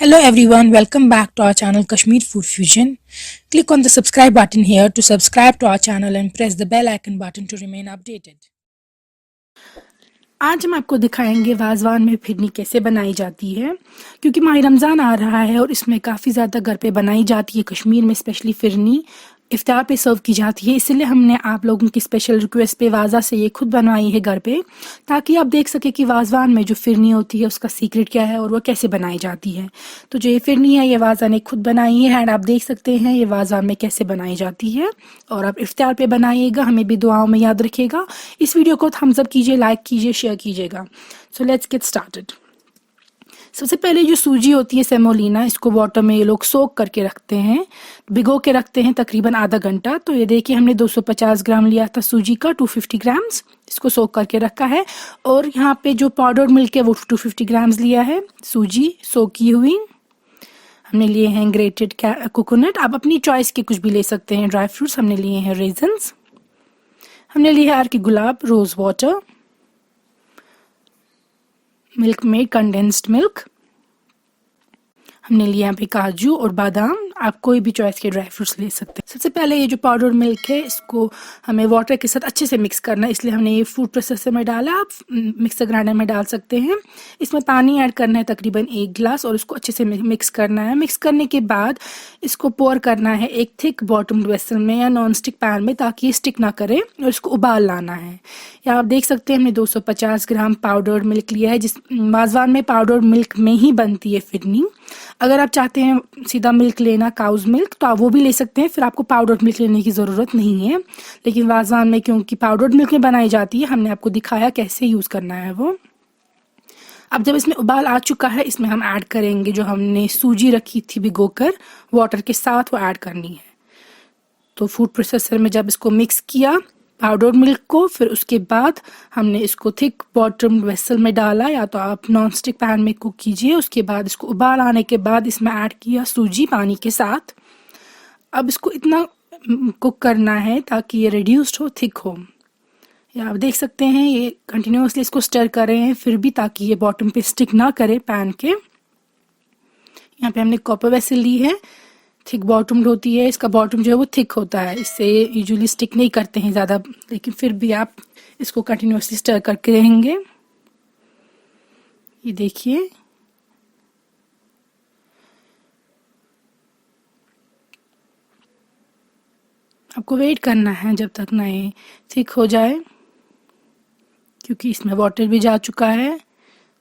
Hello everyone, welcome back to our channel Kashmir Food Fusion. Click on the subscribe button here to subscribe to our channel and press the bell icon button to remain updated. आज हम आपको दिखाएंगे वाजवान में फिरनी कैसे बनाई जाती है, क्योंकि माह रमज़ान आ रहा है और इसमें काफ़ी ज़्यादा घर पे बनाई जाती है। कश्मीर में स्पेशली फिरनी इफ्तार पे सर्व की जाती है, इसलिए हमने आप लोगों की स्पेशल रिक्वेस्ट पे वाजा से ये खुद बनवाई है घर पे, ताकि आप देख सके कि वाजवान में जो फिरनी होती है उसका सीक्रेट क्या है और वह कैसे बनाई जाती है। तो जो ये फिरनी है ये वाजा ने खुद बनाई है एंड आप देख सकते हैं ये वाजवान में कैसे बनाई जाती है। और आप इफ्तार पे बनाइएगा, हमें भी दुआओं में याद रखिएगा। इस वीडियो को थम्स अप कीजिए, लाइक कीजिए, शेयर कीजिएगा। So let's get started. सबसे पहले जो सूजी होती है सेमोलिना, इसको वाटर में ये लोग सोक करके रखते हैं, भिगो के रखते हैं तकरीबन आधा घंटा। तो ये देखिए हमने 250 ग्राम लिया था सूजी का, 250 ग्राम्स इसको सोक करके रखा है। और यहाँ पे जो पाउडर मिल्क है वो 250 ग्राम्स लिया है, सूजी सोक की हुई। हमने लिए हैं ग्रेटेड कोकोनट, आप अपनी चॉइस के कुछ भी ले सकते हैं। ड्राई फ्रूट्स हमने लिए हैं रेजन्स, हमने लिए है आर की गुलाब, rose water, Milkmaid condensed milk, हमने लिया यहाँ पे काजू और बादाम, आप कोई भी चॉइस के ड्राई फ्रूट्स ले सकते हैं। सबसे पहले ये जो पाउडर मिल्क है इसको हमें वाटर के साथ अच्छे से मिक्स करना है, इसलिए हमने ये फूड प्रोसेसर में डाला, आप मिक्सर ग्राइंडर में डाल सकते हैं। इसमें पानी ऐड करना है तकरीबन 1 गिलास और इसको अच्छे से मिक्स करना है। मिक्स करने के बाद इसको पोर करना है एक थिक बॉटम वेसल में या नॉन स्टिक पैन में, ताकि ये स्टिक ना करे, और इसको उबाल लाना है। या आप देख सकते हैं हमने 250 ग्राम पाउडर मिल्क लिया है, जिस वाजवान में पाउडर मिल्क में ही बनती है फिरनी। अगर आप चाहते हैं सीधा मिल्क लेना, काउज मिल्क, तो आप वो भी ले सकते हैं, फिर आपको पाउडर मिल्क लेने की ज़रूरत नहीं है। लेकिन वाजवान में क्योंकि पाउडर मिल्क में बनाई जाती है, हमने आपको दिखाया कैसे यूज़ करना है वो। अब जब इसमें उबाल आ चुका है, इसमें हम ऐड करेंगे जो हमने सूजी रखी थी भिगोकर वाटर के साथ, वो ऐड करनी है। तो फूड प्रोसेसर में जब इसको मिक्स किया पाउडर मिल्क को, फिर उसके बाद हमने इसको थिक बॉटम वेसल में डाला, या तो आप नॉन स्टिक पैन में कुक कीजिए। उसके बाद इसको उबाल आने के बाद इसमें ऐड किया सूजी पानी के साथ। अब इसको इतना कुक करना है ताकि ये रिड्यूस्ड हो, थिक हो। या आप देख सकते हैं ये कंटिन्यूसली इसको स्टर कर रहे हैं फिर भी, ताकि ये बॉटम पे स्टिक ना करे पैन के। यहाँ पे हमने कॉपर वेसल ली है, थिक बॉटम होती है, इसका बॉटम जो है वो थिक होता है, इससे यूजुअली स्टिक नहीं करते हैं ज़्यादा, लेकिन फिर भी आप इसको कंटिन्यूसली स्टर करके रहेंगे। ये देखिए आपको वेट करना है जब तक ना ये थिक हो जाए, क्योंकि इसमें वाटर भी जा चुका है,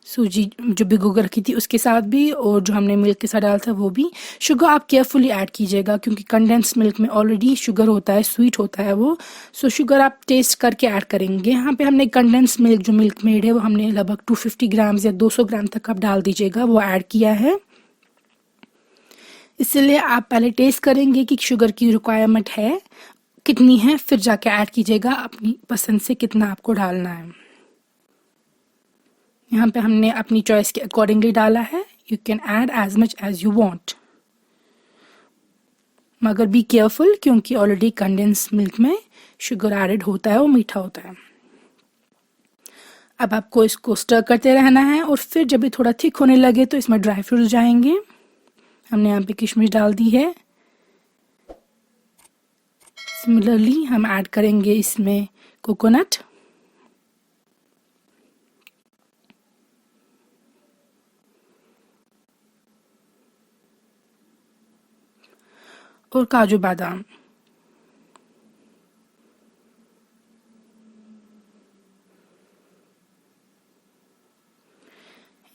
सूजी जो भिगो कर रखी थी उसके साथ भी, और जो हमने मिल्क के साथ डाला था वो भी। शुगर आप केयरफुली ऐड कीजिएगा, क्योंकि कंडेंस मिल्क में ऑलरेडी शुगर होता है, स्वीट होता है वो। सो शुगर आप टेस्ट करके ऐड करेंगे। यहाँ पे हमने कंडेंस मिल्क जो मिल्क मेड है वो हमने लगभग 250 ग्राम्स या 200 ग्राम तक आप डाल दीजिएगा, वो ऐड किया है। इसलिए आप पहले टेस्ट करेंगे कि शुगर की रिक्वायरमेंट है कितनी है, फिर जाके ऐड कीजिएगा अपनी पसंद से कितना आपको डालना है। यहाँ पे हमने अपनी चॉइस के अकॉर्डिंगली डाला है। You can add as much as you want, मगर बी केयरफुल, क्योंकि ऑलरेडी कंडेंस मिल्क में शुगर एडेड होता है, वो मीठा होता है। अब आपको इसको स्टर करते रहना है, और फिर जब ये थोड़ा थिक होने लगे तो इसमें ड्राई फ्रूट्स जाएंगे। हमने यहाँ पे किशमिश डाल दी है। सिमिलरली हम ऐड करेंगे इसमें कोकोनट, और काजू बादाम।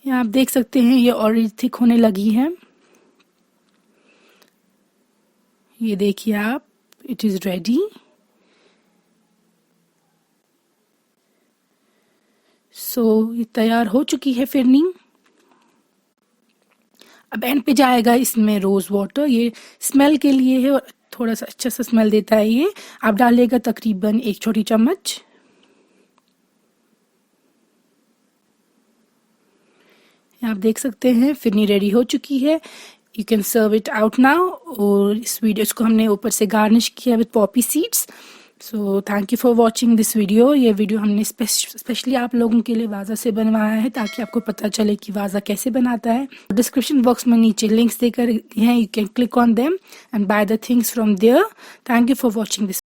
यहाँ आप देख सकते हैं ये ऑलरेडी थिक होने लगी है। ये देखिए आप, इट इज रेडी। सो ये तैयार हो चुकी है फिरनी। अब एंड पे जाएगा इसमें रोज़ वाटर, ये स्मेल के लिए है और थोड़ा सा अच्छा सा स्मेल देता है ये। आप डालिएगा तकरीबन 1 छोटी चम्मच। आप देख सकते हैं फिरनी रेडी हो चुकी है। You can serve it out now. और इस वीडियो को हमने ऊपर से गार्निश किया with poppy seeds. So thank you for watching this video. ये वीडियो हमने स्पेशली आप लोगों के लिए वाजा से बनवाया है ताकि आपको पता चले कि वाजा कैसे बनाता है। डिस्क्रिप्शन बॉक्स में नीचे लिंक्स देकर हैं, you can click on them and buy the things from there. Thank you for watching this.